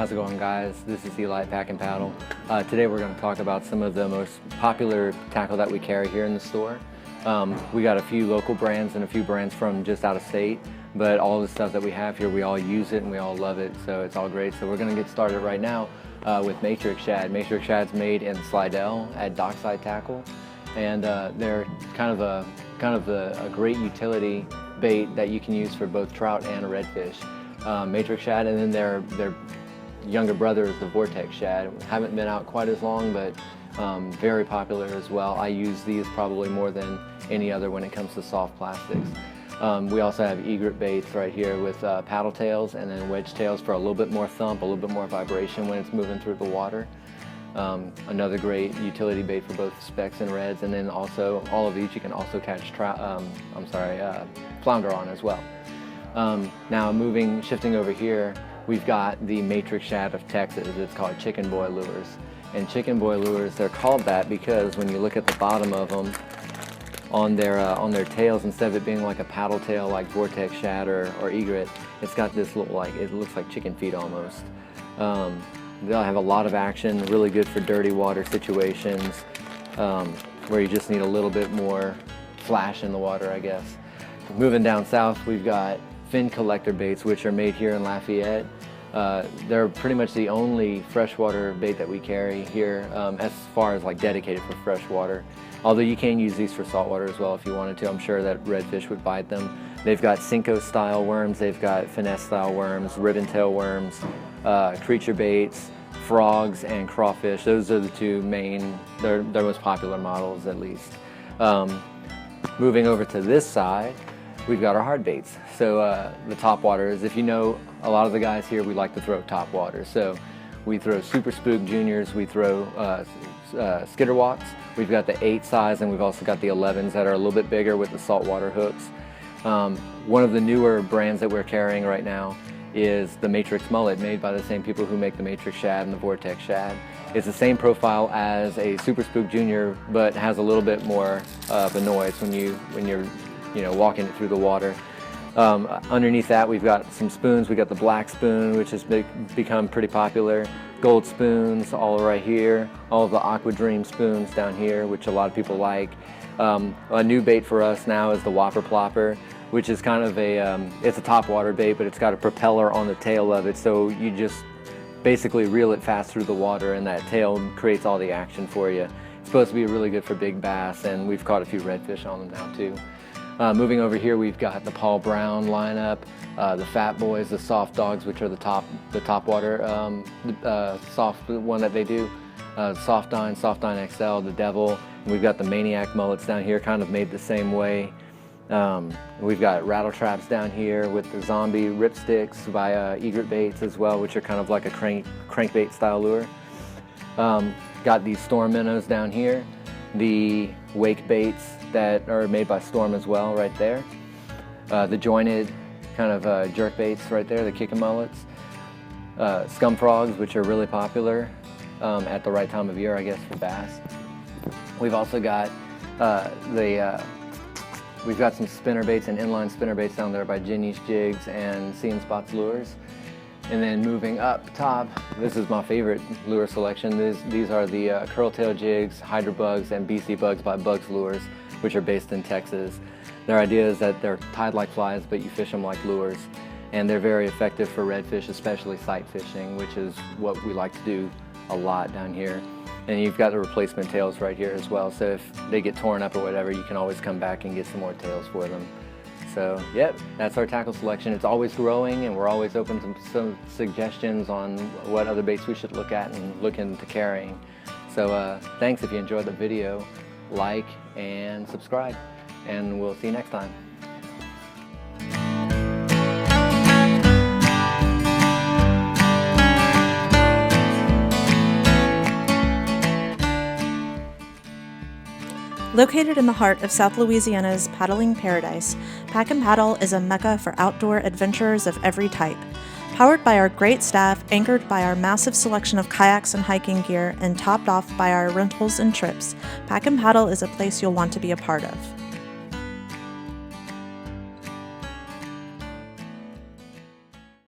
How's it going, guys? This is Eli at Pack and Paddle. Today we're going to talk about some of the most popular tackle that we carry here in the store. We got a few local brands and a few brands from just out of state, but all the stuff that we have here, we all use it and we all love it, so it's all great. So we're going to get started right now with Matrix Shad. Matrix Shad's made in Slidell at Dockside Tackle, and they're kind of a great utility bait that you can use for both trout and redfish. Matrix Shad, and then their younger brother is the Vortex Shad. Haven't been out quite as long, but very popular as well. I use these probably more than any other when it comes to soft plastics. We also have egret baits right here with paddle tails and then wedge tails for a little bit more thump, a little bit more vibration when it's moving through the water. Another great utility bait for both specks and reds, and then also all of these you can also catch flounder on as well. Now shifting over here, we've got the Matrix Shad of Texas. It's called Chicken Boy lures. And Chicken Boy lures, they're called that because when you look at the bottom of them, on their tails, instead of it being like a paddle tail like Vortex Shad or egret, it's got this little, it looks like chicken feet almost. They'll have a lot of action, really good for dirty water situations where you just need a little bit more flash in the water, I guess. Moving down south, we've got fin collector baits, which are made here in Lafayette. They're pretty much the only freshwater bait that we carry here as far as like dedicated for freshwater. Although you can use these for saltwater as well if you wanted to. I'm sure that redfish would bite them. They've got Cinco style worms, they've got finesse style worms, ribbon tail worms, creature baits, frogs, and crawfish. Those are the two main, they're most popular models at least. Moving over to this side, we've got our hard baits. So the top waters, if you know, a lot of the guys here, we like to throw top waters. So we throw Super Spook Juniors, we throw Skitterwalks. We've got the 8 size, and we've also got the 11s that are a little bit bigger with the saltwater hooks. One of the newer brands that we're carrying right now is the Matrix Mullet, made by the same people who make the Matrix Shad and the Vortex Shad. It's the same profile as a Super Spook Junior, but has a little bit more of a noise when you're walking it through the water. Underneath that, we've got some spoons. We got the black spoon, which has become pretty popular. Gold spoons all right here. All of the Aqua Dream spoons down here, which a lot of people like. A new bait for us now is the Whopper Plopper, which is kind of it's a top water bait, but it's got a propeller on the tail of it, so you just basically reel it fast through the water, and that tail creates all the action for you. It's supposed to be really good for big bass, and we've caught a few redfish on them now too. Moving over here, we've got the Paul Brown lineup, the Fat Boys, the Soft Dogs, which are the top water soft one that they do, Soft Dine XL, the Devil. And we've got the Maniac mullets down here, kind of made the same way. We've got rattle traps down here with the Zombie Ripsticks via egret baits as well, which are kind of like a crankbait style lure. Got these Storm minnows down here, the wake baits that are made by Storm as well right there. The jointed kind of jerk baits right there, the Kickin' Mullets. Scum Frogs, which are really popular at the right time of year, I guess, for bass. We've also got we've got some spinner baits and inline spinner baits down there by Jenny's Jigs and Sea and Spots Lures. And then moving up top, this is my favorite lure selection. These are the Curl Tail Jigs, Hydra Bugs, and BC Bugs by Bugs Lures, which are based in Texas. Their idea is that they're tied like flies, but you fish them like lures. And they're very effective for redfish, especially sight fishing, which is what we like to do a lot down here. And you've got the replacement tails right here as well, so if they get torn up or whatever, you can always come back and get some more tails for them. So, yep, that's our tackle selection. It's always growing, and we're always open to some suggestions on what other baits we should look at and look into carrying. So, thanks. If you enjoyed the video, like and subscribe, and we'll see you next time. Located in the heart of South Louisiana's paddling paradise, Pack and Paddle is a mecca for outdoor adventurers of every type. Powered by our great staff, anchored by our massive selection of kayaks and hiking gear, and topped off by our rentals and trips, Pack and Paddle is a place you'll want to be a part of.